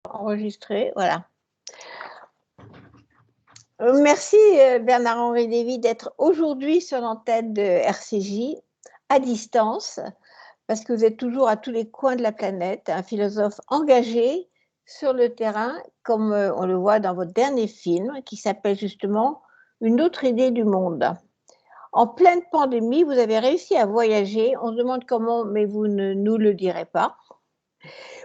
Enregistré, voilà. Merci Bernard-Henri Lévy d'être aujourd'hui sur l'antenne de RCJ à distance, parce que vous êtes toujours à tous les coins de la planète, un philosophe engagé sur le terrain, comme on le voit dans votre dernier film, qui s'appelle justement Une autre idée du monde. En pleine pandémie, vous avez réussi à voyager. On se demande comment, mais vous ne nous le direz pas.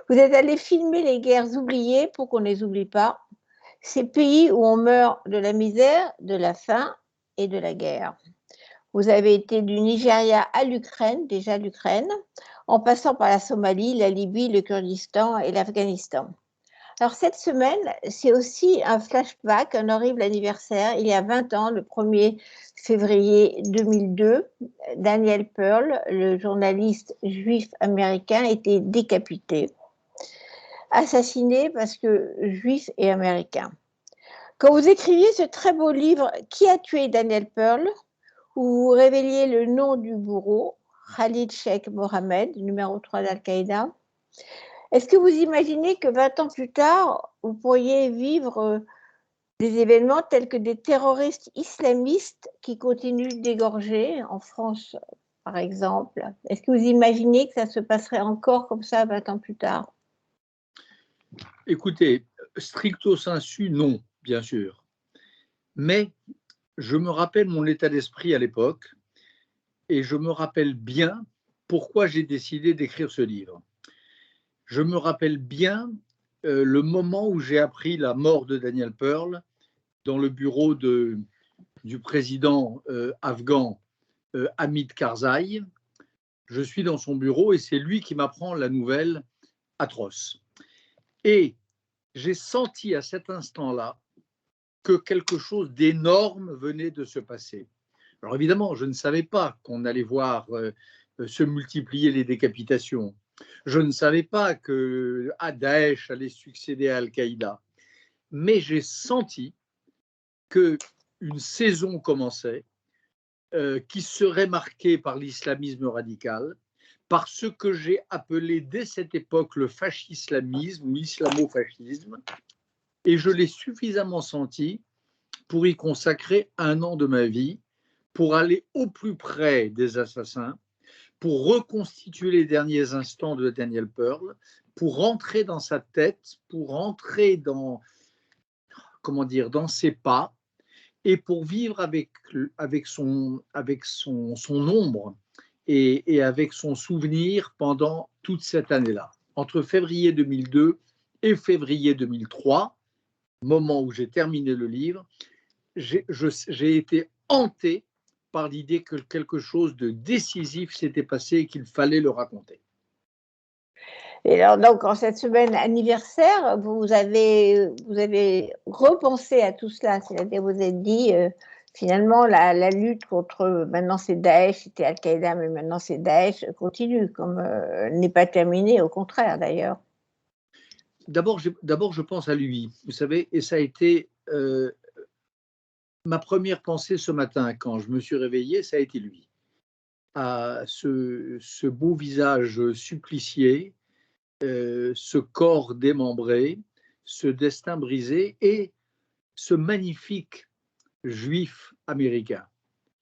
Vous êtes allé filmer les guerres oubliées pour qu'on ne les oublie pas. Ces pays où on meurt de la misère, de la faim et de la guerre. Vous avez été du Nigeria à l'Ukraine, déjà l'Ukraine, en passant par la Somalie, la Libye, le Kurdistan et l'Afghanistan. Alors cette semaine, c'est aussi un flashback, un horrible anniversaire. Il y a 20 ans, le 1er février 2002, Daniel Pearl, le journaliste juif américain, était décapité, assassiné parce que juif et américain. Quand vous écriviez ce très beau livre « Qui a tué Daniel Pearl ?», où vous révéliez le nom du bourreau, Khalid Sheikh Mohammed, numéro 3 d'Al-Qaïda, est-ce que vous imaginez que 20 ans plus tard, vous pourriez vivre des événements tels que des terroristes islamistes qui continuent d'égorger, en France par exemple? Est-ce que vous imaginez que ça se passerait encore comme ça 20 ans plus tard? Écoutez, stricto sensu, non, bien sûr. Mais je me rappelle mon état d'esprit à l'époque et je me rappelle bien pourquoi j'ai décidé d'écrire ce livre. Je me rappelle bien le moment où j'ai appris la mort de Daniel Pearl dans le bureau du président afghan Hamid Karzai. Je suis dans son bureau et c'est lui qui m'apprend la nouvelle atroce. Et j'ai senti à cet instant-là que quelque chose d'énorme venait de se passer. Alors évidemment, je ne savais pas qu'on allait voir se multiplier les décapitations. Je ne savais pas que Daesh allait succéder à Al-Qaïda. Mais j'ai senti qu'une saison commençait qui serait marquée par l'islamisme radical, par ce que j'ai appelé dès cette époque le fascislamisme ou l'islamo-fascisme, et je l'ai suffisamment senti pour y consacrer 1 an de ma vie, pour aller au plus près des assassins, pour reconstituer les derniers instants de Daniel Pearl, pour rentrer dans sa tête, pour rentrer dans, dans ses pas, et pour vivre avec son ombre et avec son souvenir pendant toute cette année-là. Entre février 2002 et février 2003, moment où j'ai terminé le livre, j'ai été hanté par l'idée que quelque chose de décisif s'était passé et qu'il fallait le raconter. Et alors, donc, en cette semaine anniversaire, vous avez repensé à tout cela. C'est-à-dire, vous avez dit, finalement, la lutte contre, maintenant c'est Daesh, c'était Al-Qaïda, mais maintenant c'est Daesh, continue, comme n'est pas terminée, au contraire d'ailleurs. D'abord, je pense à lui, vous savez, et ça a été ma première pensée ce matin quand je me suis réveillé, ça a été lui. À ce beau visage supplicié, ce corps démembré, ce destin brisé et ce magnifique juif américain.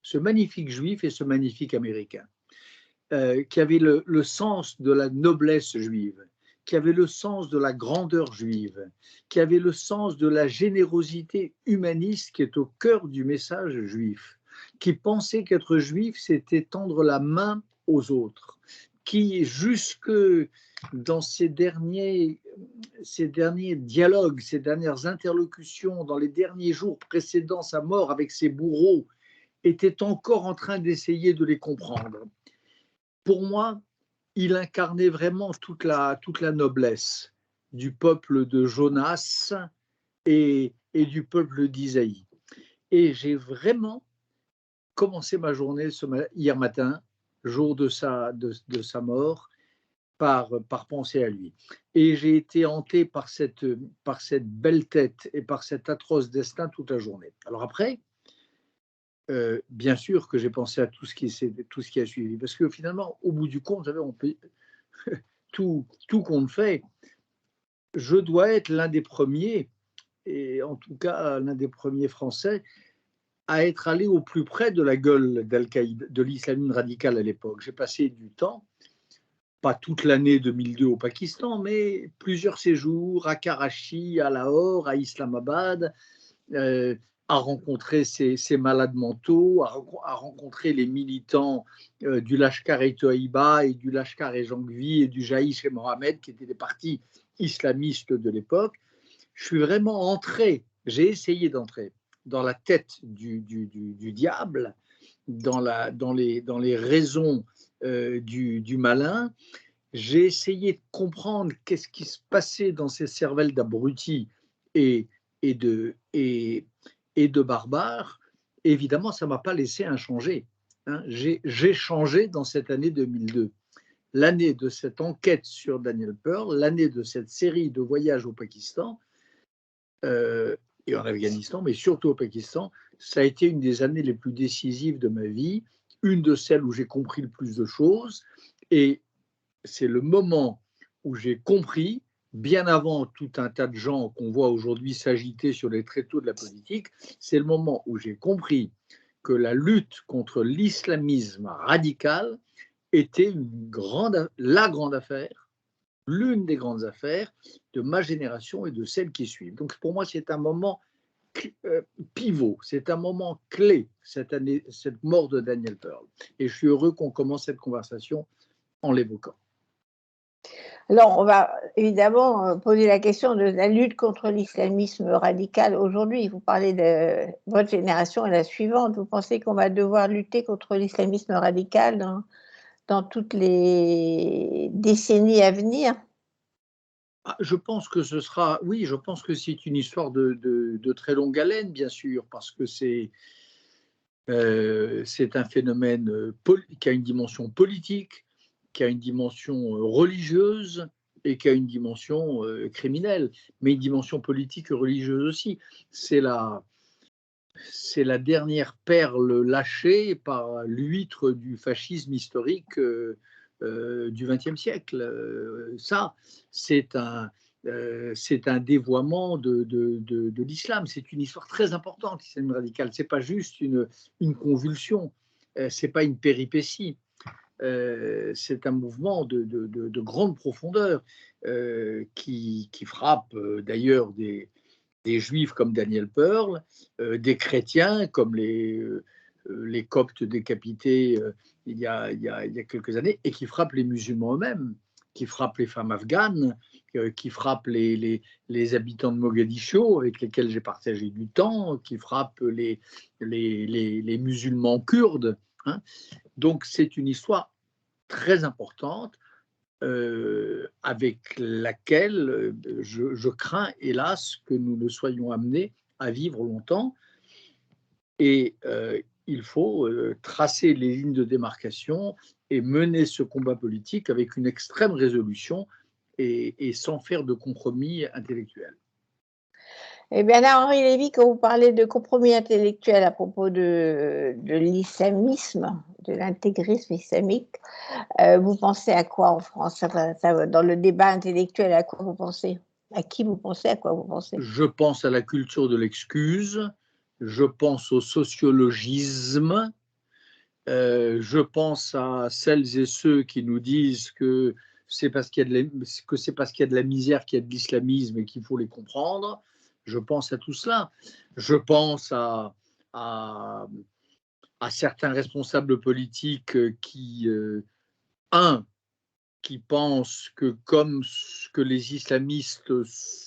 Ce magnifique juif et ce magnifique américain qui avait le sens de la noblesse juive, qui avait le sens de la grandeur juive, qui avait le sens de la générosité humaniste qui est au cœur du message juif, qui pensait qu'être juif, c'était tendre la main aux autres, qui jusque dans ces derniers dialogues, ces dernières interlocutions, dans les derniers jours précédant sa mort avec ses bourreaux, était encore en train d'essayer de les comprendre. Pour moi, il incarnait vraiment toute la noblesse du peuple de Jonas et du peuple d'Isaïe. Et j'ai vraiment commencé ma journée hier matin, jour de sa mort, par penser à lui. Et j'ai été hanté par cette belle tête et par cet atroce destin toute la journée. Alors après, bien sûr que j'ai pensé à tout ce qui a suivi, parce que finalement, au bout du compte, vous savez, on peut tout compte fait. je dois être l'un des premiers, et en tout cas l'un des premiers Français, à être allé au plus près de la gueule d'Al-Qaïda, de l'islamisme radical à l'époque. J'ai passé du temps, pas toute l'année 2002 au Pakistan, mais plusieurs séjours à Karachi, à Lahore, à Islamabad, euh, à rencontrer ces malades mentaux, à rencontrer les militants du Lashkar-e-Toïba et du Lashkar-e-Jangvi et du Jaïch-e-Mohammed, qui étaient des partis islamistes de l'époque. Je suis vraiment entré, j'ai essayé d'entrer dans la tête du diable, dans les raisons du malin. J'ai essayé de comprendre qu'est-ce qui se passait dans ces cervelles d'abrutis et, et, de barbares. Évidemment, ça ne m'a pas laissé inchanger. Hein. J'ai changé dans cette année 2002. L'année de cette enquête sur Daniel Pearl, l'année de cette série de voyages au Pakistan, et en Afghanistan, mais surtout au Pakistan, ça a été une des années les plus décisives de ma vie, une de celles où j'ai compris le plus de choses, et c'est le moment où j'ai compris, bien avant tout un tas de gens qu'on voit aujourd'hui s'agiter sur les tréteaux de la politique, c'est le moment où j'ai compris que la lutte contre l'islamisme radical était la grande affaire, l'une des grandes affaires de ma génération et de celles qui suivent. Donc pour moi, c'est un moment pivot, c'est un moment clé, cette année, cette mort de Daniel Pearl. Et je suis heureux qu'on commence cette conversation en l'évoquant. Alors, on va évidemment poser la question de la lutte contre l'islamisme radical aujourd'hui. Vous parlez de votre génération et la suivante. Vous pensez qu'on va devoir lutter contre l'islamisme radical dans toutes les décennies à venir? Je pense que ce sera, oui, je pense que c'est une histoire de très longue haleine, bien sûr, parce que c'est un phénomène qui a une dimension politique, qui a une dimension religieuse et qui a une dimension criminelle, mais une dimension politique et religieuse aussi. C'est la dernière perle lâchée par l'huître du fascisme historique du XXe siècle. Ça, c'est un dévoiement de l'islam. C'est une histoire très importante, l'islam radical. Ce n'est pas juste une convulsion, ce n'est pas une péripétie. C'est un mouvement de grande profondeur qui frappe d'ailleurs des juifs comme Daniel Pearl, des chrétiens comme les coptes décapités il y a quelques années, et qui frappent les musulmans eux-mêmes, qui frappent les femmes afghanes, qui frappent les habitants de Mogadiscio avec lesquels j'ai partagé du temps, qui frappent les musulmans kurdes. Hein. Donc c'est une histoire très importante avec laquelle je crains, hélas, que nous ne soyons amenés à vivre longtemps. Et il faut tracer les lignes de démarcation et mener ce combat politique avec une extrême résolution et sans faire de compromis intellectuels. Eh bien, Henri Lévy, quand vous parlez de compromis intellectuel à propos de l'islamisme, de l'intégrisme islamique, vous pensez à quoi en France? Dans le débat intellectuel, à quoi vous pensez? À qui vous pensez? À quoi vous pensez? Je pense à la culture de l'excuse, je pense au sociologisme, je pense à celles et ceux qui nous disent que c'est parce qu'il y a de la misère qu'il y a de l'islamisme et qu'il faut les comprendre. Je pense à tout cela. Je pense à certains responsables politiques qui pensent que comme que les islamistes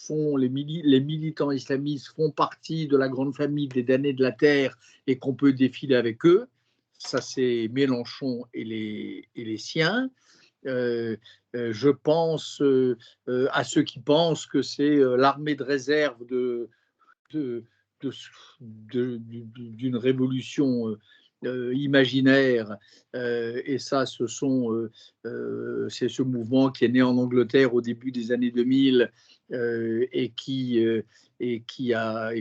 les militants islamistes font partie de la grande famille des damnés de la terre et qu'on peut défiler avec eux. Ça, c'est Mélenchon et les siens. Je pense à ceux qui pensent que c'est l'armée de réserve d'une révolution imaginaire, et ça, c'est ce mouvement qui est né en Angleterre au début des années 2000 et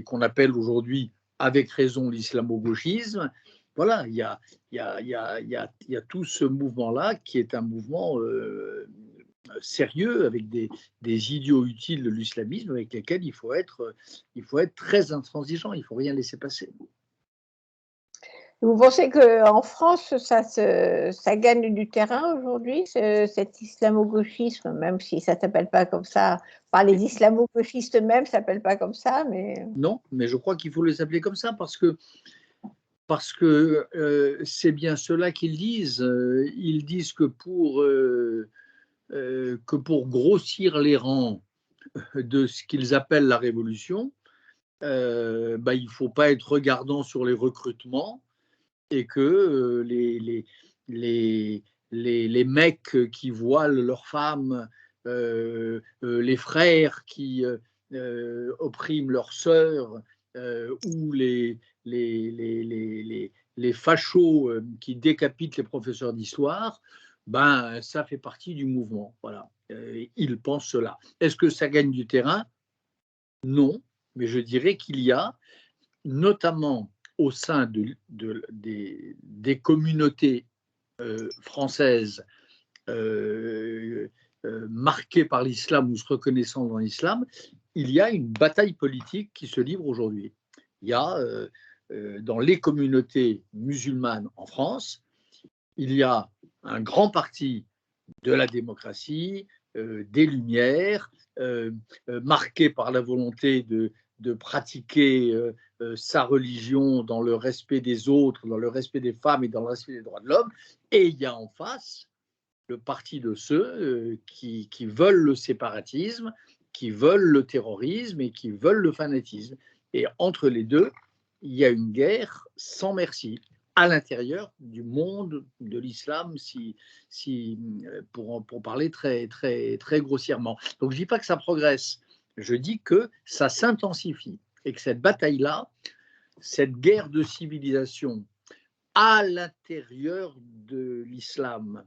qu'on appelle aujourd'hui, avec raison, l'islamo-gauchisme. Voilà, il y a tout ce mouvement-là qui est un mouvement sérieux, avec des idiots utiles de l'islamisme avec lesquels il faut être très intransigeant, il ne faut rien laisser passer. Vous pensez qu'en France, ça gagne du terrain aujourd'hui, cet islamo-gauchisme, même si ça ne s'appelle pas comme ça, enfin, les islamo-gauchistes eux-mêmes ne s'appellent pas comme ça, mais… Non, mais je crois qu'il faut les appeler comme ça parce que c'est bien cela qu'ils disent. Ils disent que pour grossir les rangs de ce qu'ils appellent la révolution, il ne faut pas être regardant sur les recrutements et que les mecs qui voilent leurs femmes, les frères qui oppriment leurs sœurs, ou les fachos qui décapitent les professeurs d'histoire, ben, ça fait partie du mouvement. Voilà. Ils pensent cela. Est-ce que ça gagne du terrain? Non, mais je dirais qu'il y a, notamment au sein des communautés françaises marquées par l'islam ou se reconnaissant dans l'islam, il y a une bataille politique qui se livre aujourd'hui. Il y a dans les communautés musulmanes en France, il y a un grand parti de la démocratie, des Lumières, marqué par la volonté de pratiquer sa religion dans le respect des autres, dans le respect des femmes et dans le respect des droits de l'homme. Et il y a en face le parti de ceux qui veulent le séparatisme, qui veulent le terrorisme et qui veulent le fanatisme. Et entre les deux, il y a une guerre sans merci à l'intérieur du monde de l'islam, pour parler très, très, très grossièrement. Donc je ne dis pas que ça progresse, je dis que ça s'intensifie et que cette bataille-là, cette guerre de civilisation à l'intérieur de l'islam,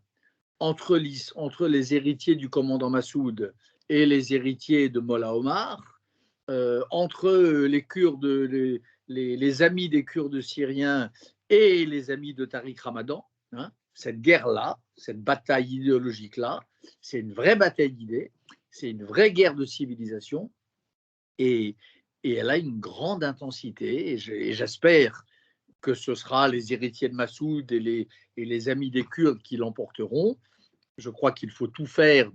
entre les héritiers du commandant Massoud et les héritiers de Mollah Omar, entre les Kurdes, les amis des Kurdes syriens et les amis de Tariq Ramadan, hein, cette guerre-là, cette bataille idéologique-là, c'est une vraie bataille d'idées, c'est une vraie guerre de civilisation, et elle a une grande intensité, et j'espère que ce sera les héritiers de Massoud et les amis des Kurdes qui l'emporteront. Je crois qu'il faut tout faire,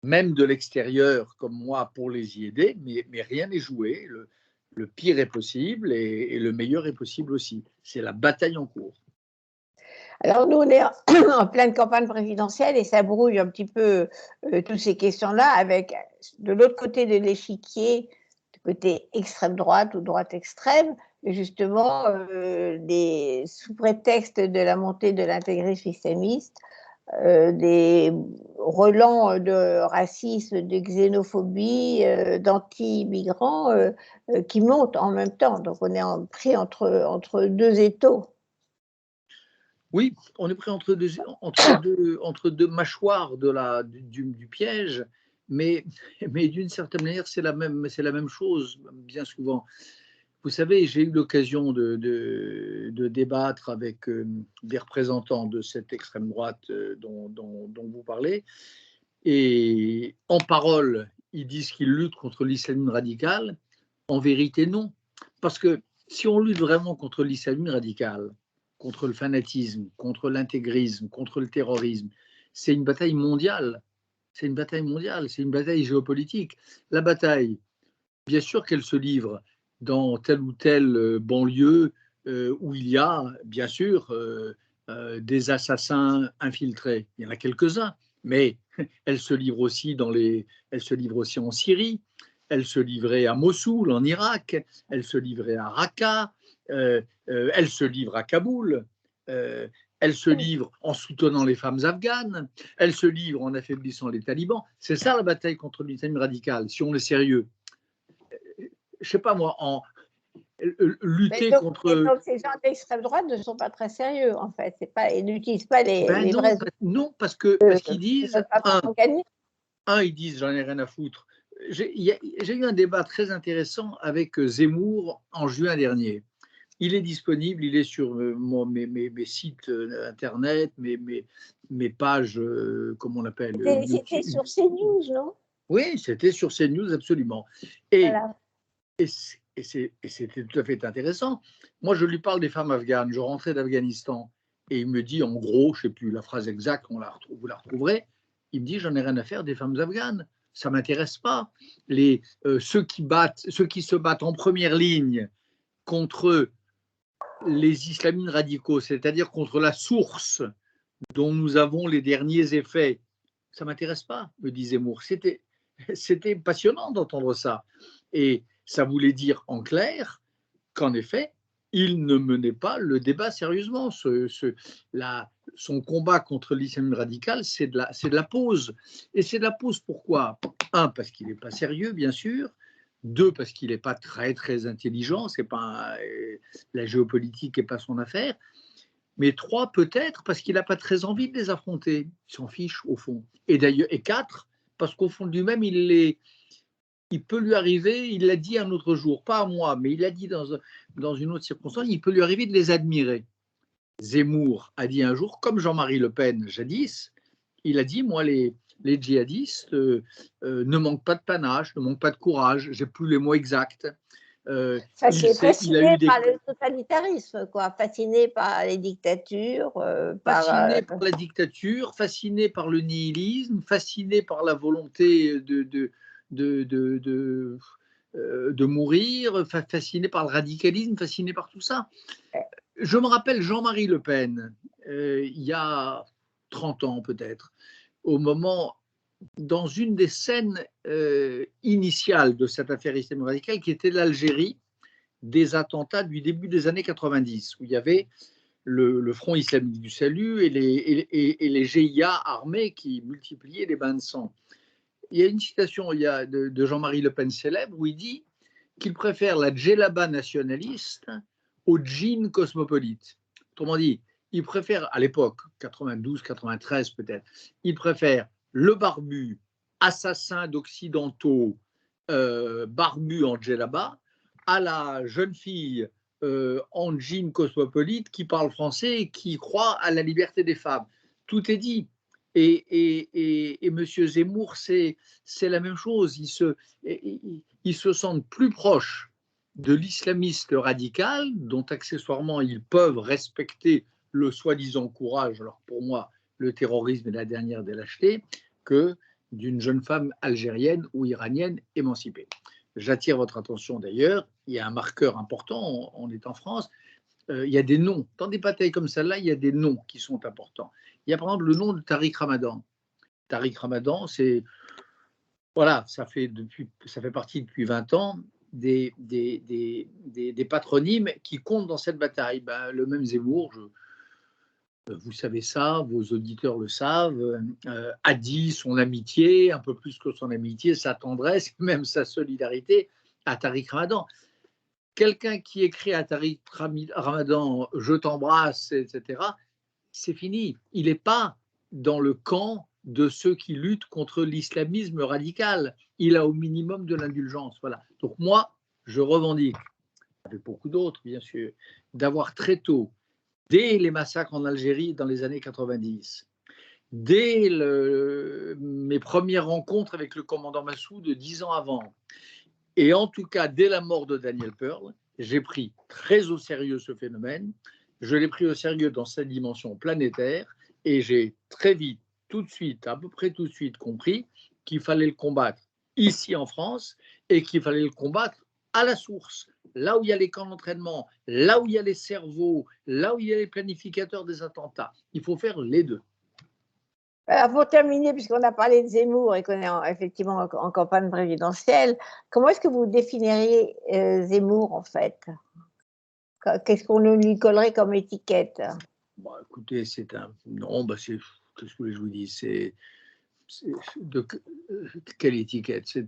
même de l'extérieur comme moi, pour les y aider, mais rien n'est joué. Le pire est possible et le meilleur est possible aussi. C'est la bataille en cours. Alors nous, on est en pleine campagne présidentielle et ça brouille un petit peu toutes ces questions-là avec, de l'autre côté de l'échiquier, du côté extrême droite ou droite extrême, justement, sous prétexte de la montée de l'intégrisme islamiste, des relents de racisme, de xénophobie, d'anti-migrants qui montent en même temps. Donc on est pris entre deux étaux. Oui, on est pris entre deux mâchoires du piège, mais d'une certaine manière, c'est la même chose, bien souvent. Vous savez, j'ai eu l'occasion de débattre avec des représentants de cette extrême droite dont vous parlez, et en parole, ils disent qu'ils luttent contre l'islamisme radical. En vérité, non. Parce que si on lutte vraiment contre l'islamisme radical, contre le fanatisme, contre l'intégrisme, contre le terrorisme, c'est une bataille mondiale. C'est une bataille mondiale, c'est une bataille géopolitique. La bataille, bien sûr qu'elle se livre dans telle ou telle banlieue où il y a, bien sûr, des assassins infiltrés. Il y en a quelques-uns, mais elle se livre aussi en Syrie, elle se livrait à Mossoul, en Irak, elle se livrait à Raqqa, elle se livre à Kaboul, elle se livre en soutenant les femmes afghanes, elle se livre en affaiblissant les talibans. C'est ça la bataille contre l'islamisme radical, si on est sérieux. Je ne sais pas moi, lutter contre… Donc ces gens d'extrême droite ne sont pas très sérieux, en fait. Ils n'utilisent pas les non, vrais… non, parce qu'ils disent… Ils disent, j'en ai rien à foutre. J'ai eu un débat très intéressant avec Zemmour en juin dernier. il est disponible, il est sur mes sites internet, mes pages, comment on l'appelle, C'était YouTube. sur CNews, non? Oui, c'était sur CNews, absolument. Et, Voilà. et c'était tout à fait intéressant. Moi, je lui parle des femmes afghanes. Je rentrais d'Afghanistan et il me dit, en gros, je ne sais plus la phrase exacte, vous la retrouverez. Il me dit, j'en ai rien à faire des femmes afghanes. Ça ne m'intéresse pas. Ceux qui se battent en première ligne contre les islamistes radicaux, c'est-à-dire contre la source dont nous avons les derniers effets, ça ne m'intéresse pas, me dit Zemmour. C'était passionnant d'entendre ça. Et ça voulait dire en clair qu'en effet, il ne menait pas le débat sérieusement. Son combat contre l'islamisme radical, c'est de la pause. Et c'est de la pause pourquoi? Un, parce qu'il n'est pas sérieux, bien sûr. Deux, parce qu'il n'est pas très, très intelligent. C'est pas, la géopolitique n'est pas son affaire. Mais trois, peut-être, parce qu'il n'a pas très envie de les affronter. Il s'en fiche, au fond. Et d'ailleurs, et quatre, parce qu'au fond de lui-même, il peut lui arriver, il l'a dit un autre jour, pas à moi, mais il l'a dit dans une autre circonstance, il peut lui arriver de les admirer. Zemmour a dit un jour, comme Jean-Marie Le Pen jadis, il a dit, moi, les djihadistes ne manquent pas de panache, ne manquent pas de courage, j'ai plus les mots exacts. Il a eu Fasciné des par le totalitarisme, quoi, fasciné par les dictatures, fasciné par la dictature, fasciné par le nihilisme, fasciné par la volonté de mourir, fasciné par le radicalisme, fasciné par tout ça. Je me rappelle Jean-Marie Le Pen, il y a 30 ans peut-être, au moment, dans une des scènes initiales de cette affaire islamique radicale, qui était l'Algérie, des attentats du début des années 90, où il y avait le Front islamique du salut et les GIA armés qui multipliaient les bains de sang. Il y a une citation de Jean-Marie Le Pen célèbre où il dit qu'il préfère la djellaba nationaliste au djinn cosmopolite. Autrement dit, il préfère, à l'époque, 92, 93 peut-être, il préfère le barbu, assassin d'occidentaux, barbu en djellaba, à la jeune fille en djinn cosmopolite qui parle français et qui croit à la liberté des femmes. Tout est dit. Et M. Zemmour, c'est la même chose. Ils se sentent plus proches de l'islamiste radical, dont accessoirement ils peuvent respecter le soi-disant courage, alors pour moi, le terrorisme est la dernière des lâchetés, que d'une jeune femme algérienne ou iranienne émancipée. J'attire votre attention d'ailleurs, il y a un marqueur important, on est en France, il y a des noms. Dans des batailles comme celle-là, il y a des noms qui sont importants. Il y a par exemple le nom de Tariq Ramadan. Tariq Ramadan, c'est, voilà, ça fait partie depuis 20 ans des patronymes qui comptent dans cette bataille. Ben, le même Zemmour, vous savez ça, vos auditeurs le savent, a dit son amitié, un peu plus que son amitié, sa tendresse, même sa solidarité à Tariq Ramadan. Quelqu'un qui écrit à Tariq Ramadan « je t'embrasse », etc., c'est fini. Il n'est pas dans le camp de ceux qui luttent contre l'islamisme radical. Il a au minimum de l'indulgence. Voilà. Donc moi, je revendique, avec beaucoup d'autres bien sûr, d'avoir très tôt, dès les massacres en Algérie dans les années 90, dès mes premières rencontres avec le commandant Massoud 10 ans avant, et en tout cas dès la mort de Daniel Pearl, j'ai pris très au sérieux ce phénomène. Je l'ai pris au sérieux dans sa dimension planétaire et j'ai très vite, tout de suite, à peu près tout de suite compris qu'il fallait le combattre ici en France et qu'il fallait le combattre à la source, là où il y a les camps d'entraînement, là où il y a les cerveaux, là où il y a les planificateurs des attentats. Il faut faire les deux. Alors pour terminer, puisqu'on a parlé de Zemmour et qu'on est effectivement en campagne présidentielle, comment est-ce que vous définiriez Zemmour en fait? Qu'est-ce qu'on lui collerait comme étiquette? Bon, écoutez, c'est un. Non, bah c'est. Qu'est-ce que je vous dis? De quelle étiquette? C'est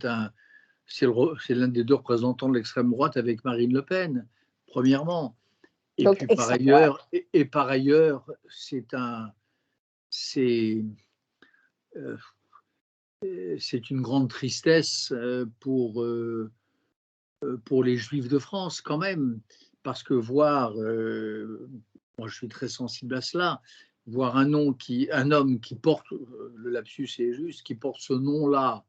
l'un des deux représentants de l'extrême droite avec Marine Le Pen, premièrement. Et Donc, puis par ailleurs, par ailleurs, c'est une grande tristesse pour les Juifs de France quand même, parce que voir, moi je suis très sensible à cela, voir un homme qui porte, le lapsus est juste, qui porte ce nom-là,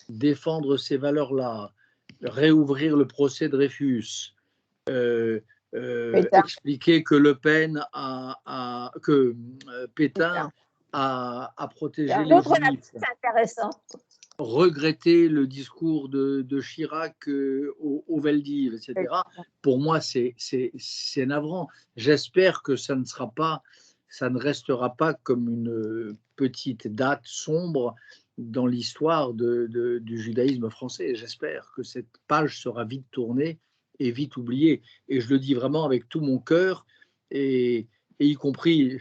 défendre ces valeurs-là, réouvrir le procès Dreyfus, Pétain, expliquer que Le Pen que Pétain Pétain. a Il y a protégé un les autre Juifs, lapsus intéressant. regretter le discours de Chirac au Veldiv, etc. Pour moi, c'est navrant. J'espère que ça ne restera pas comme une petite date sombre dans l'histoire du judaïsme français. J'espère que cette page sera vite tournée et vite oubliée. Et je le dis vraiment avec tout mon cœur, et y compris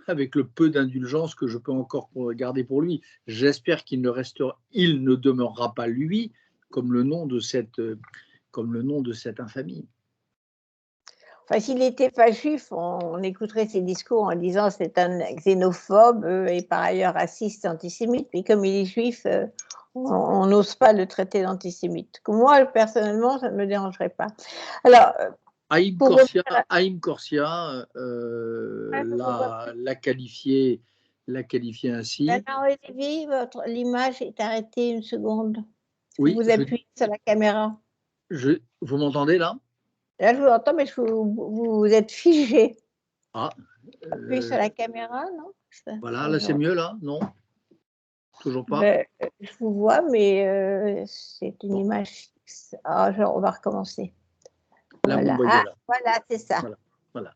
avec le peu d'indulgence que je peux encore garder pour lui. J'espère qu'il ne demeurera pas lui comme le nom de cette infamie. Enfin, s'il n'était pas juif, on écouterait ses discours en disant c'est un xénophobe et par ailleurs raciste, antisémite. Mais comme il est juif, on n'ose pas le traiter d'antisémite. Moi, personnellement, ça ne me dérangerait pas. Alors, Haïm Corsia l'a qualifié ainsi. Bernard Lévy, l'image est arrêtée une seconde. Vous Oui, vous appuyez sur la caméra. vous m'entendez là? Là, je vous entends, mais vous êtes figé. Ah, Appuyez sur la caméra, non? voilà, là c'est mieux là? Non? Toujours pas? Ben, je vous vois, mais c'est une image fixe. Ah, genre, on va recommencer. Là, vous me Voilà. voyez Ah, là. voilà, c'est ça. Voilà.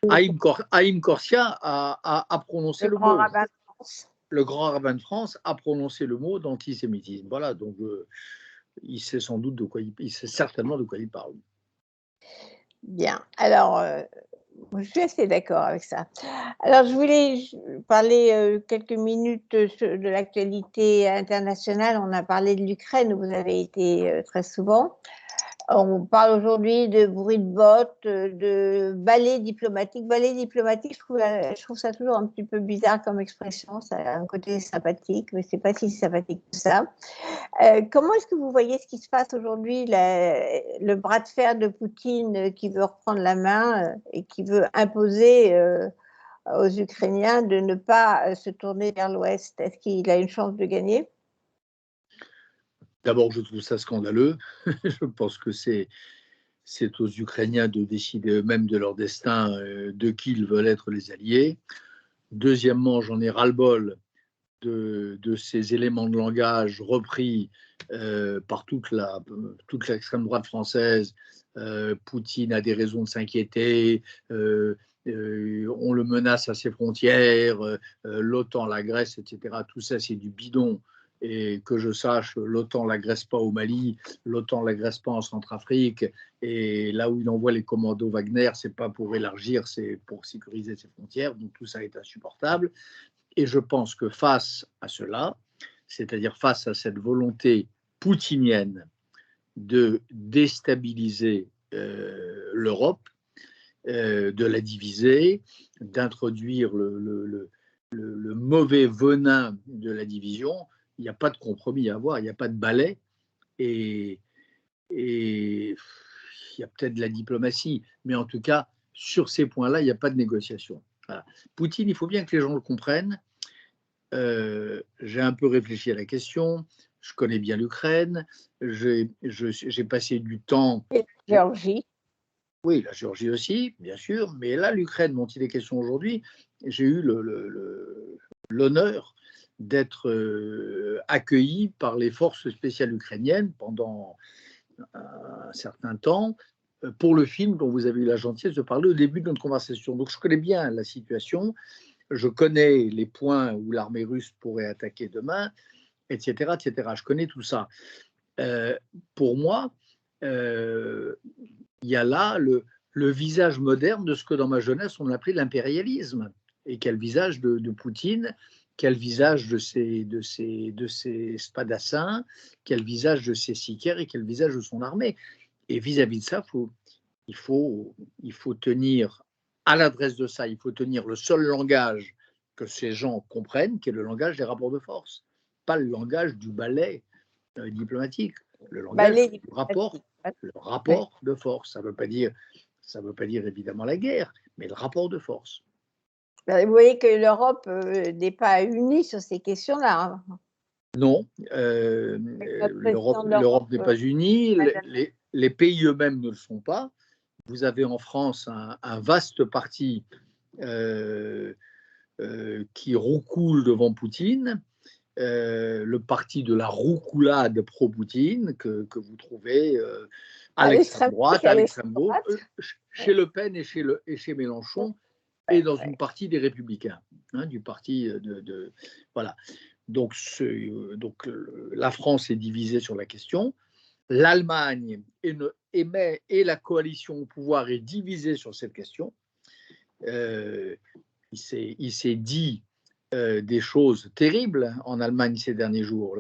Haïm Corsia a prononcé Le le grand mot. rabbin de France. Le grand rabbin de France a prononcé le mot d'antisémitisme. Voilà, donc il sait sans doute il sait certainement de quoi il parle. Bien. Alors, je suis assez d'accord avec ça. Alors, je voulais parler quelques minutes de l'actualité internationale. On a parlé de l'Ukraine, où vous avez été très souvent. On parle aujourd'hui de bruit de bottes, de balai diplomatique. Balai diplomatique, je trouve ça toujours un petit peu bizarre comme expression. Ça a un côté sympathique, mais c'est pas si sympathique que ça. Comment est-ce que vous voyez ce qui se passe aujourd'hui, le bras de fer de Poutine qui veut reprendre la main et qui veut imposer aux Ukrainiens de ne pas se tourner vers l'Ouest? Est-ce qu'il a une chance de gagner? D'abord, je trouve ça scandaleux. Je pense que c'est aux Ukrainiens de décider eux-mêmes de leur destin, de qui ils veulent être les alliés. Deuxièmement, j'en ai ras-le-bol de ces éléments de langage repris par toute l'extrême droite française. Poutine a des raisons de s'inquiéter, on le menace à ses frontières, l'OTAN l'agresse, etc. Tout ça, c'est du bidon. Et que je sache, l'OTAN ne l'agresse pas au Mali, l'OTAN ne l'agresse pas en Centrafrique, et là où il envoie les commandos Wagner, ce n'est pas pour élargir, c'est pour sécuriser ses frontières, donc tout ça est insupportable. Et je pense que face à cela, c'est-à-dire face à cette volonté poutinienne de déstabiliser l'Europe, de la diviser, d'introduire le mauvais venin de la division, il n'y a pas de compromis à avoir, il n'y a pas de balai, et il y a peut-être de la diplomatie, mais en tout cas, sur ces points-là, il n'y a pas de négociation. Voilà. Poutine, il faut bien que les gens le comprennent. J'ai un peu réfléchi à la question, je connais bien l'Ukraine, j'ai passé du temps. Et la Géorgie. Oui, la Géorgie aussi, bien sûr, mais là, l'Ukraine, dont il est question aujourd'hui, j'ai eu l'honneur d'être accueilli par les forces spéciales ukrainiennes pendant un certain temps pour le film dont vous avez eu la gentillesse de parler au début de notre conversation. Donc, je connais bien la situation, je connais les points où l'armée russe pourrait attaquer demain, etc., etc. Je connais tout ça. Pour moi, il y a là le visage moderne de ce que dans ma jeunesse on appelait l'impérialisme. Et quel visage de Poutine, quel visage de ses spadassins, quel visage de ses sicaires et quel visage de son armée. Et vis-à-vis de ça, il faut tenir, à l'adresse de ça, il faut tenir le seul langage que ces gens comprennent, qui est le langage des rapports de force, pas le langage du ballet diplomatique, le langage du rapport de force. Ça ne veut pas dire Ça ne veut pas dire évidemment la guerre, mais le rapport de force. Vous voyez que l'Europe n'est pas unie sur ces questions-là. Non, Notre président de l'Europe, l'Europe n'est pas unie, madame. les pays eux-mêmes ne le sont pas. Vous avez en France un vaste parti qui roucoule devant Poutine, le parti de la roucoulade pro-Poutine que vous trouvez à l'extrême droite, à l'extrême gauche, chez Le Pen et chez Mélenchon, et dans une partie des Républicains, hein, du parti voilà. Donc la France est divisée sur la question. L'Allemagne et la coalition au pouvoir est divisée sur cette question. Il s'est dit des choses terribles en Allemagne ces derniers jours.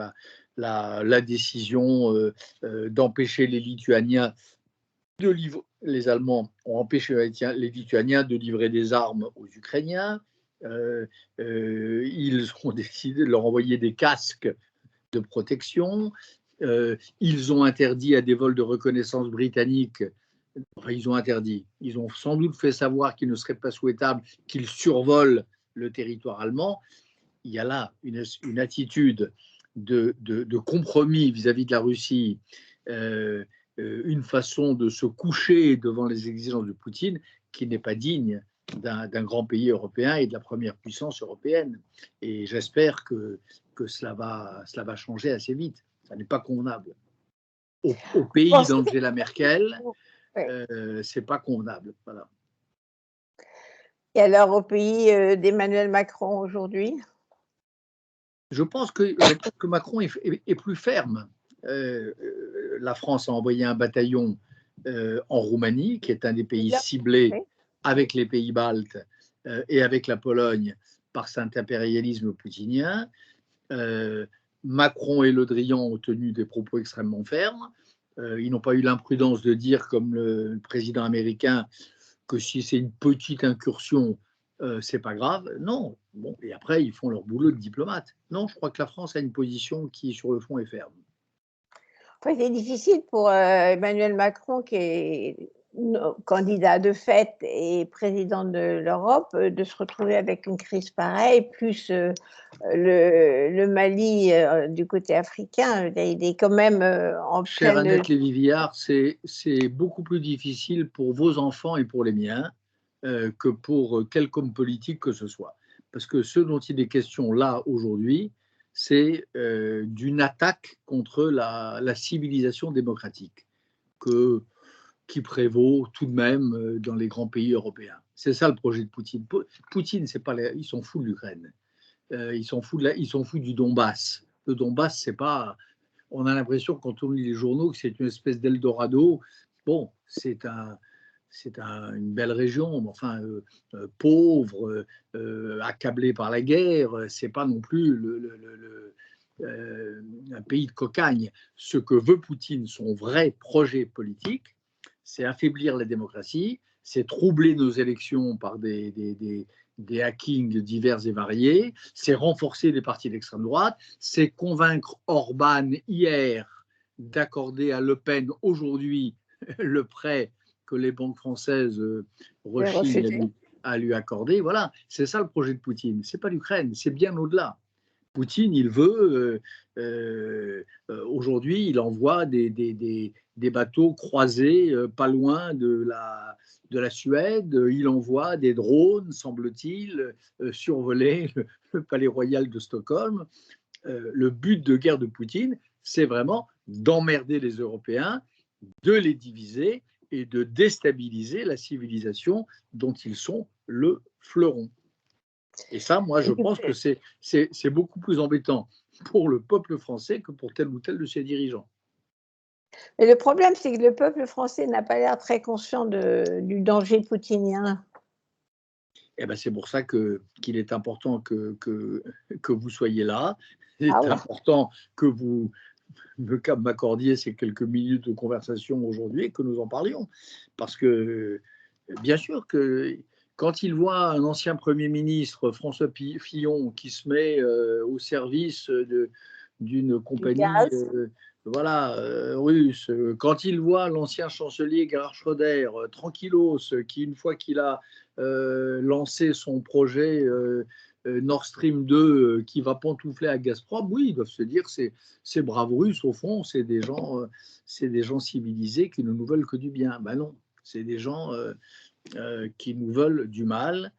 La décision d'empêcher les Lituaniens les Allemands ont empêché les Lituaniens de livrer des armes aux Ukrainiens. Ils ont décidé de leur envoyer des casques de protection. Ils ont interdit à des vols de reconnaissance britanniques. Enfin, ils ont interdit. Ils ont sans doute fait savoir qu'il ne serait pas souhaitable qu'ils survolent le territoire allemand. Il y a là une attitude de compromis vis-à-vis de la Russie, une façon de se coucher devant les exigences de Poutine qui n'est pas digne d'un grand pays européen et de la première puissance européenne. Et j'espère que cela va changer assez vite. Ça n'est pas convenable. Au pays d'Angela Merkel, c'est pas convenable. Voilà. Et alors au pays d'Emmanuel Macron aujourd'hui? Je pense que Macron est plus ferme. La France a envoyé un bataillon en Roumanie, qui est un des pays ciblés avec les pays baltes et avec la Pologne par cet impérialisme poutinien. Macron et Le Drian ont tenu des propos extrêmement fermes. Ils n'ont pas eu l'imprudence de dire, comme le président américain, que si c'est une petite incursion, c'est pas grave. Non. Bon, et après, ils font leur boulot de diplomate. Non, je crois que la France a une position qui, sur le fond, est ferme. Enfin, c'est difficile pour Emmanuel Macron, qui est candidat de fait et président de l'Europe, de se retrouver avec une crise pareille, plus le Mali du côté africain. Il est quand même en Chère pleine... Annette Lévy-Villard, c'est beaucoup plus difficile pour vos enfants et pour les miens que pour quelque homme politique que ce soit. Parce que ce dont il est question là aujourd'hui, c'est d'une attaque contre la civilisation démocratique qui prévaut tout de même dans les grands pays européens. C'est ça le projet de Poutine. Poutine, ils sont fous de l'Ukraine. Ils sont fous du Donbass. Le Donbass, c'est pas... On a l'impression, quand on lit les journaux, que c'est une espèce d'Eldorado. Bon, c'est une belle région, mais enfin, pauvre, accablée par la guerre. C'est pas non plus un pays de cocagne. Ce que veut Poutine, son vrai projet politique, c'est affaiblir la démocratie, c'est troubler nos élections par des hackings divers et variés, c'est renforcer les partis d'extrême droite, c'est convaincre Orban hier d'accorder à Le Pen aujourd'hui le prêt que les banques françaises rechignent à lui accorder. Voilà, c'est ça le projet de Poutine. C'est pas l'Ukraine, c'est bien au-delà. Poutine, il veut, aujourd'hui, il envoie des bateaux croisés pas loin de la Suède, il envoie des drones, semble-t-il, survoler le palais royal de Stockholm. Le but de guerre de Poutine, c'est vraiment d'emmerder les Européens, de les diviser et de déstabiliser la civilisation dont ils sont le fleuron. Et ça, moi, je pense que c'est beaucoup plus embêtant pour le peuple français que pour tel ou tel de ses dirigeants. Mais le problème, c'est que le peuple français n'a pas l'air très conscient du danger poutinien. Eh ben, c'est pour ça qu'il est important que vous soyez là. Il est important que vous m'accordiez ces quelques minutes de conversation aujourd'hui et que nous en parlions. Parce que, bien sûr que quand il voit un ancien Premier ministre, François Fillon, qui se met au service d'une compagnie voilà, russe, quand il voit l'ancien chancelier Gerhard Schröder, tranquillos, qui une fois qu'il a lancé son projet Nord Stream 2 qui va pantoufler à Gazprom, oui, ils doivent se dire ces braves Russes, au fond, c'est des gens civilisés qui ne nous veulent que du bien. Ben non, c'est des gens qui nous veulent du mal,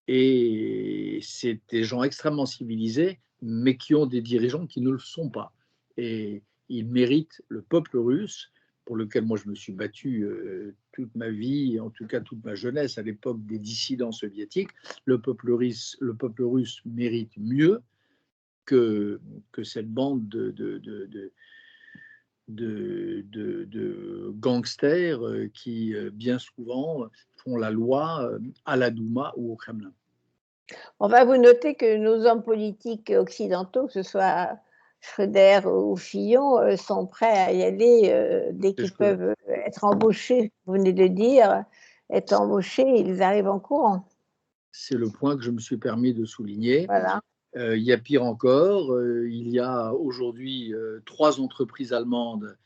et c'est des gens extrêmement civilisés, mais qui ont des dirigeants qui ne le sont pas. Et ils méritent le peuple russe, pour lequel moi je me suis battu toute ma vie, en tout cas toute ma jeunesse, à l'époque des dissidents soviétiques. Le peuple russe mérite mieux que cette bande de gangsters qui, bien souvent, font la loi à la Douma ou au Kremlin. On va vous noter que nos hommes politiques occidentaux, que ce soit Schröder ou Fillon, sont prêts à y aller dès qu'ils peuvent être embauchés. Vous venez de dire, être embauchés, ils arrivent en courant. C'est le point que je me suis permis de souligner. Voilà. Il y a pire encore, il y a aujourd'hui 3 entreprises allemandes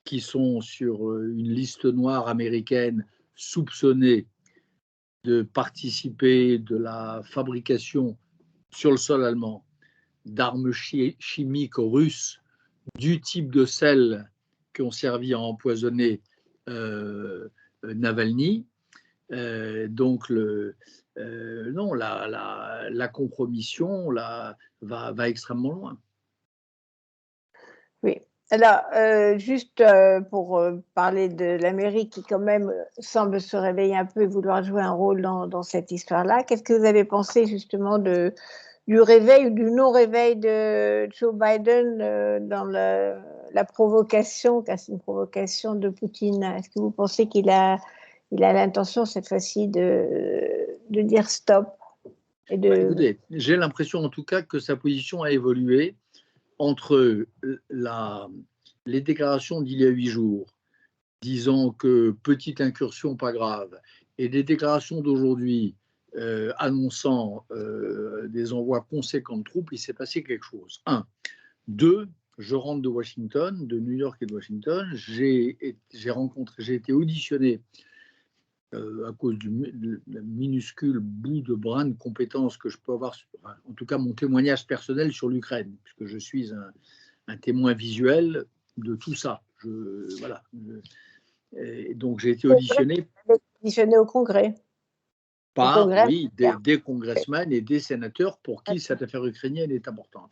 qui sont sur une liste noire américaine soupçonnées de participer de la fabrication sur le sol allemand d'armes chimiques russes du type de celles qui ont servi à empoisonner Navalny. Donc, non, la compromission va extrêmement loin. Oui. Alors, juste pour parler de l'Amérique qui quand même semble se réveiller un peu et vouloir jouer un rôle dans cette histoire-là, qu'est-ce que vous avez pensé justement du réveil ou du non-réveil de Joe Biden dans la provocation, car c'est une provocation de Poutine? Est-ce que vous pensez qu'il a l'intention cette fois-ci de dire stop et Écoutez, j'ai l'impression en tout cas que sa position a évolué entre les déclarations d'il y a 8 jours, disant que petite incursion, pas grave, et des déclarations d'aujourd'hui annonçant des envois conséquents de troupes, il s'est passé quelque chose. 1. 2. Je rentre de Washington, de New York et de Washington. J'ai été auditionné à cause du minuscule bout de brin de compétences que je peux avoir, en tout cas mon témoignage personnel sur l'Ukraine, puisque je suis un témoin visuel de tout ça. Voilà. Et donc j'ai été auditionné. Auditionné au Congrès. Oui, des congressmen et des sénateurs pour qui cette affaire ukrainienne est importante.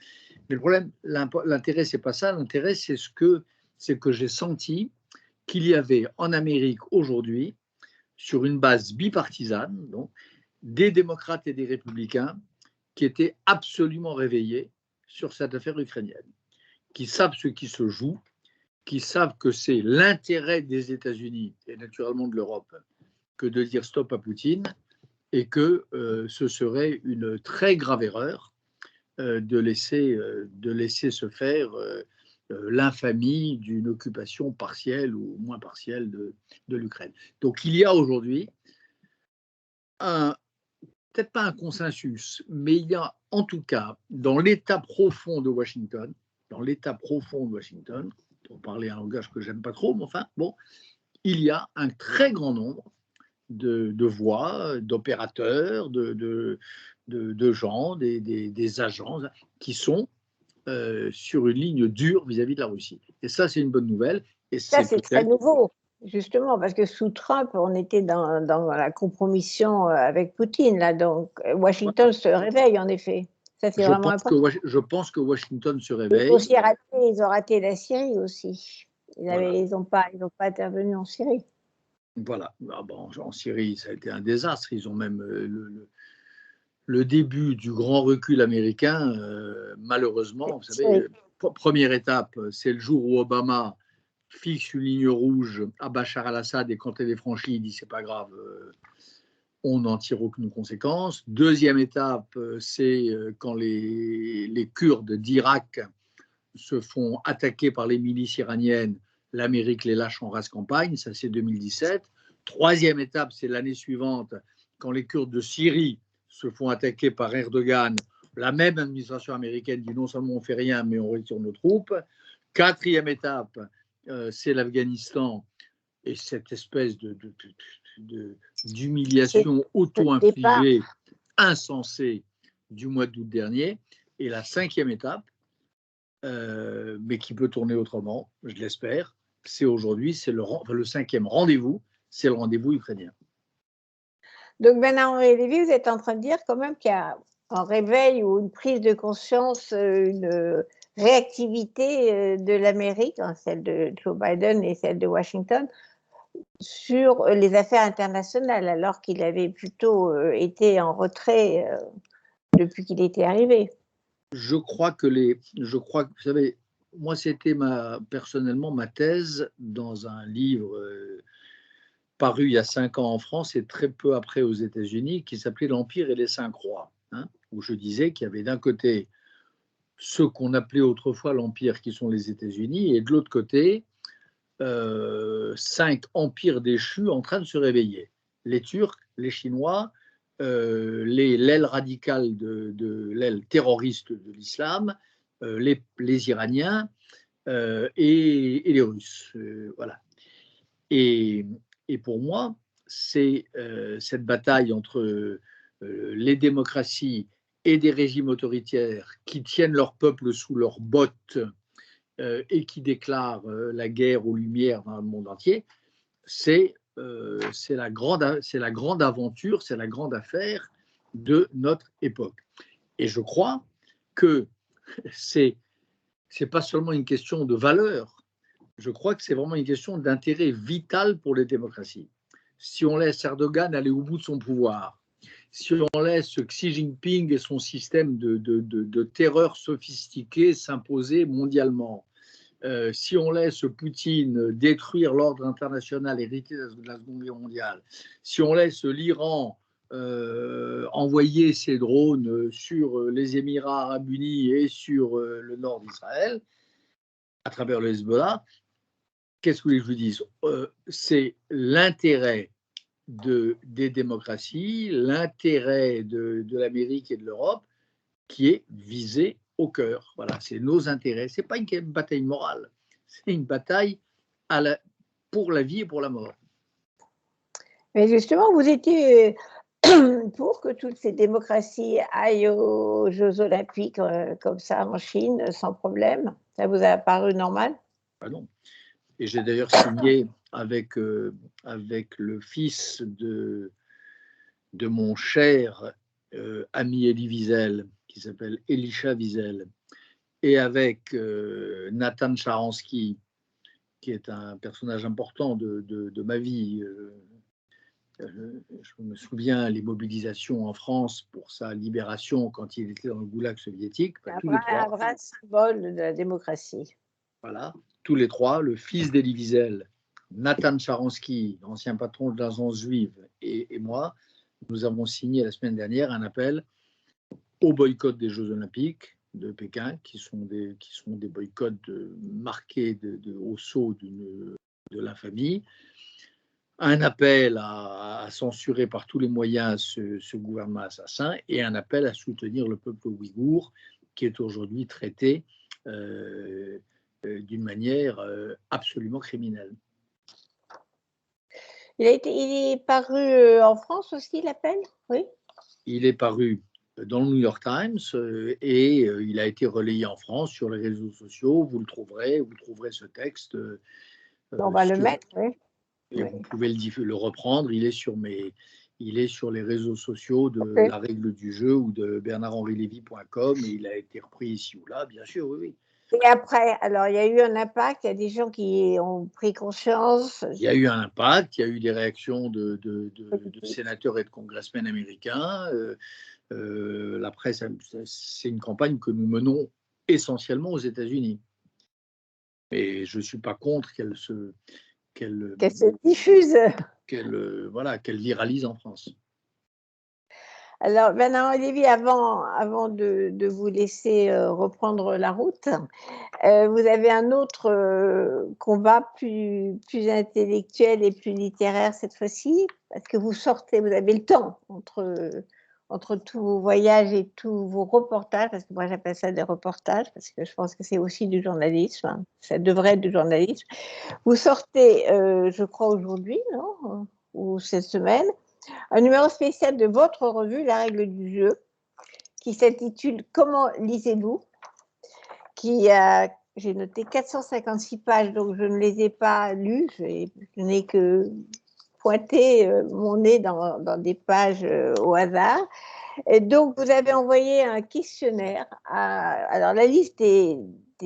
Mais le problème, l'intérêt, c'est pas ça. L'intérêt, c'est que j'ai senti qu'il y avait en Amérique aujourd'hui, sur une base bipartisane, donc, des démocrates et des républicains qui étaient absolument réveillés sur cette affaire ukrainienne, qui savent ce qui se joue, qui savent que c'est l'intérêt des États-Unis et naturellement de l'Europe que de dire stop à Poutine, et que ce serait une très grave erreur de laisser se faire l'infamie d'une occupation partielle ou moins partielle de l'Ukraine. Donc il y a aujourd'hui peut-être pas un consensus, mais il y a en tout cas dans l'état profond de Washington, pour parler un langage que j'aime pas trop, mais enfin bon, il y a un très grand nombre de voix, d'opérateurs, de gens, des agents qui sont sur une ligne dure vis-à-vis de la Russie. Et ça, c'est une bonne nouvelle. Et ça, c'est très nouveau, justement, parce que sous Trump, on était dans la compromission avec Poutine. Là, donc, Washington se réveille, en effet. Ça, c'est vraiment important. Je pense que Washington se réveille. Ils ont raté la Syrie aussi. Ils n'ont pas intervenu en Syrie. Voilà. En Syrie, ça a été un désastre. Ils ont même le début du grand recul américain, malheureusement. Vous savez, première étape, c'est le jour où Obama fixe une ligne rouge à Bachar al-Assad, et quand elle est franchie, il dit c'est pas grave, on n'en tire aucune conséquence. Deuxième étape, c'est quand les Kurdes d'Irak se font attaquer par les milices iraniennes, l'Amérique les lâche en race campagne, ça c'est 2017. Troisième étape, c'est l'année suivante, quand les Kurdes de Syrie se font attaquer par Erdogan, la même administration américaine dit non seulement on ne fait rien, mais on retire nos troupes. Quatrième étape, c'est l'Afghanistan et cette espèce d'humiliation auto-infligée, insensée du mois d'août dernier. Et la cinquième étape, mais qui peut tourner autrement, je l'espère, c'est aujourd'hui, c'est le cinquième rendez-vous, c'est le rendez-vous ukrainien. Donc, Bernard-Henri Lévy, vous êtes en train de dire quand même qu'il y a un réveil ou une prise de conscience, une réactivité de l'Amérique, celle de Joe Biden et celle de Washington, sur les affaires internationales, alors qu'il avait plutôt été en retrait depuis qu'il était arrivé. Je crois que vous savez, moi c'était personnellement ma thèse dans un livre paru il y a 5 ans en France et très peu après aux États-Unis, qui s'appelait L'Empire et les cinq rois, hein, où je disais qu'il y avait d'un côté ceux qu'on appelait autrefois l'Empire, qui sont les États-Unis, et de l'autre côté, 5 empires déchus en train de se réveiller. Les Turcs, les Chinois, l'aile radicale de l'aile terroriste de l'islam, les Iraniens et les Russes. Voilà. Et pour moi, c'est cette bataille entre les démocraties et des régimes autoritaires qui tiennent leur peuple sous leurs bottes et qui déclarent la guerre aux Lumières dans le monde entier, c'est la grande aventure, c'est la grande affaire de notre époque. Et je crois que c'est pas seulement une question de valeur, je crois que c'est vraiment une question d'intérêt vital pour les démocraties. Si on laisse Erdogan aller au bout de son pouvoir, si on laisse Xi Jinping et son système de terreur sophistiqué s'imposer mondialement, si on laisse Poutine détruire l'ordre international hérité de la Seconde Guerre mondiale, si on laisse l'Iran envoyer ses drones sur les Émirats arabes unis et sur le nord d'Israël, à travers le Hezbollah, qu'est-ce que je vous dise, c'est l'intérêt des démocraties, l'intérêt de l'Amérique et de l'Europe qui est visé au cœur. Voilà, c'est nos intérêts. Ce n'est pas une bataille morale, c'est une bataille pour la vie et pour la mort. Mais justement, vous étiez pour que toutes ces démocraties aillent aux Jeux Olympiques comme ça en Chine sans problème? Ça vous a paru normal? Ah non. Et j'ai d'ailleurs signé avec le fils de mon cher ami Elie Wiesel, qui s'appelle Elisha Wiesel, et avec Nathan Sharansky, qui est un personnage important de ma vie. Je me souviens les mobilisations en France pour sa libération quand il était dans le goulag soviétique. Un vrai symbole de la démocratie. Voilà, tous les trois, le fils d'Elie Wiesel, Nathan Sharansky, ancien patron de l'agence juive, et moi, nous avons signé la semaine dernière un appel au boycott des Jeux Olympiques de Pékin, qui sont des boycotts marqués au sceau de l'infamie. Un appel à censurer par tous les moyens ce gouvernement assassin et un appel à soutenir le peuple ouïghour qui est aujourd'hui traité d'une manière absolument criminelle. Il est paru en France aussi, l'appel? Oui. Il est paru dans le New York Times et il a été relayé en France sur les réseaux sociaux. Vous trouverez ce texte. On va le mettre, oui. Et vous pouvez le reprendre. Il est sur les réseaux sociaux de La Règle du Jeu ou de bernardhenrilévy.com et il a été repris ici ou là, bien sûr, oui. Et après, alors il y a eu un impact, il y a des gens qui ont pris conscience. Il y a eu un impact, il y a eu des réactions de sénateurs et de congressmen américains. La presse, c'est une campagne que nous menons essentiellement aux États-Unis. Mais je ne suis pas contre qu'elle se diffuse. Qu'elle viralise en France. Alors, Bernard Lévy, avant de vous laisser reprendre la route, vous avez un autre combat plus intellectuel et plus littéraire cette fois-ci, parce que vous avez le temps entre tous vos voyages et tous vos reportages, parce que moi j'appelle ça des reportages, parce que je pense que c'est aussi du journalisme, hein. Ça devrait être du journalisme. Vous sortez, je crois aujourd'hui, non, ou cette semaine, un numéro spécial de votre revue, La Règle du Jeu, qui s'intitule Comment lisez-vous, qui a, j'ai noté 456 pages, donc je ne les ai pas lues, je n'ai que pointé mon nez dans des pages au hasard. Et donc, vous avez envoyé un questionnaire. Alors, la liste des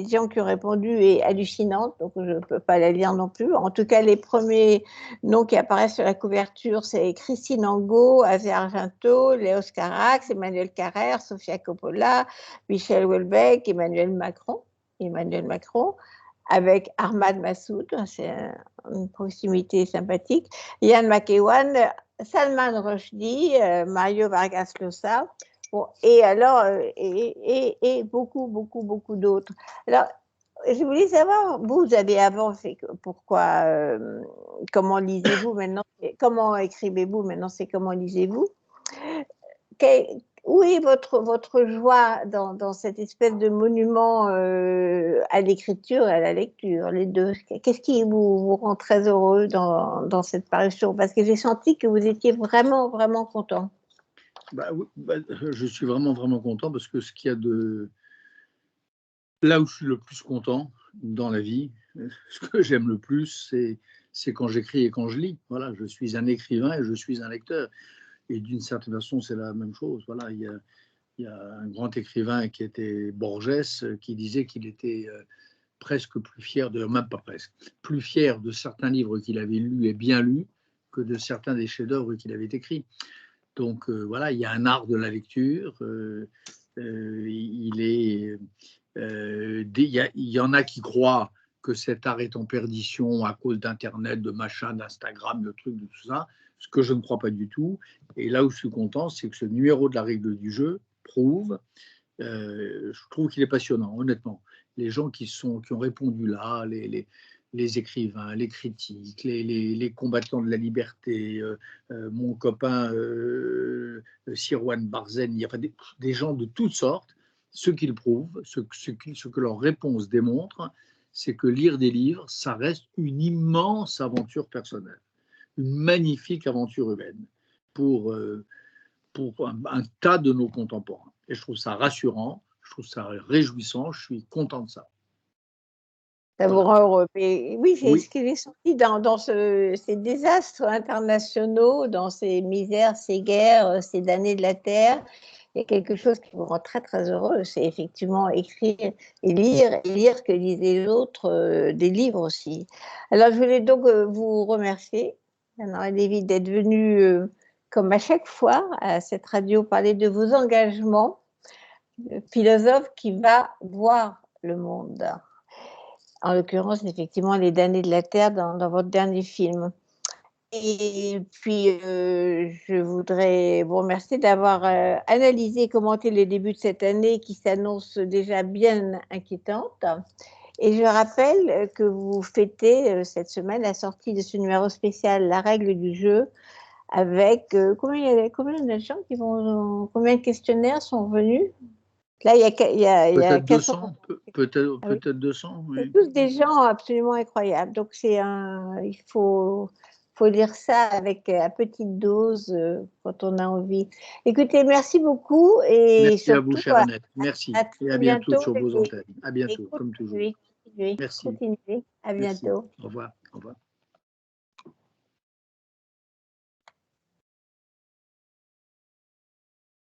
gens qui ont répondu est hallucinante, donc je ne peux pas la lire non plus. En tout cas, les premiers noms qui apparaissent sur la couverture, c'est Christine Angot, Asia Argento, Léos Carax, Emmanuel Carrère, Sofia Coppola, Michel Houellebecq, Emmanuel Macron, avec Ahmad Massoud, c'est une proximité sympathique, Yann McEwan, Salman Rushdie, Mario Vargas Llosa, bon, et alors, et beaucoup d'autres. Alors, je voulais savoir, vous avez avant fait pourquoi, comment lisez-vous maintenant, comment écrivez-vous maintenant, c'est comment lisez-vous. Où est votre joie dans cette espèce de monument à l'écriture et à la lecture, les deux? Qu'est-ce qui vous rend très heureux dans cette parution? Parce que j'ai senti que vous étiez vraiment, vraiment content. Je suis vraiment, vraiment content parce que ce qu'il y a de... Là où je suis le plus content dans la vie, ce que j'aime le plus, c'est quand j'écris et quand je lis. Voilà, je suis un écrivain et je suis un lecteur. Et d'une certaine façon, c'est la même chose. Voilà, il y a un grand écrivain qui était Borges, qui disait qu'il était presque plus fier, même pas presque, plus fier de certains livres qu'il avait lus et bien lus que de certains des chefs-d'œuvre qu'il avait écrits. Donc voilà, il y a un art de la lecture. Il y en a qui croient que cet art est en perdition à cause d'Internet, de machin, d'Instagram, de trucs, de tout ça, ce que je ne crois pas du tout. Et là où je suis content, c'est que ce numéro de La Règle du Jeu prouve, je trouve qu'il est passionnant, honnêtement. Les gens qui ont répondu là, les écrivains, les critiques, les combattants de la liberté, mon copain Sirwan Barzen, il y a des gens de toutes sortes. Ce qu'ils prouvent, ce que leurs réponses démontrent, c'est que lire des livres, ça reste une immense aventure personnelle, une magnifique aventure humaine pour un tas de nos contemporains. Et je trouve ça rassurant, je trouve ça réjouissant, je suis content de ça. Ça vous rend heureux. Oui, c'est ce qui est sorti dans ces désastres internationaux, dans ces misères, ces guerres, ces damnés de la terre. Il y a quelque chose qui vous rend très, très heureux. C'est effectivement écrire et lire que lisent les autres, des livres aussi. Alors, je voulais donc vous remercier, Anne-Henri Lévy, d'être venu, comme à chaque fois, à cette radio, parler de vos engagements. Philosophe qui va voir le monde. En l'occurrence, effectivement, Les damnés de la terre dans votre dernier film. Et puis, je voudrais vous remercier d'avoir analysé et commenté les débuts de cette année qui s'annonce déjà bien inquiétante. Et je rappelle que vous fêtez cette semaine la sortie de ce numéro spécial La Règle du Jeu avec combien de gens qui vont, combien de questionnaires sont venus? Là, il y a peut-être 400. 200, peut-être 200. Oui. C'est tous des gens absolument incroyables. Donc, il faut lire ça avec à petite dose quand on a envie. Écoutez, merci beaucoup. Et merci surtout, à vous, chère Annette. Merci. à Et très à bientôt bientôt. sur vos antennes. À Et bientôt, comme toujours. continuez. Merci. À Merci. bientôt. Au revoir. Au revoir.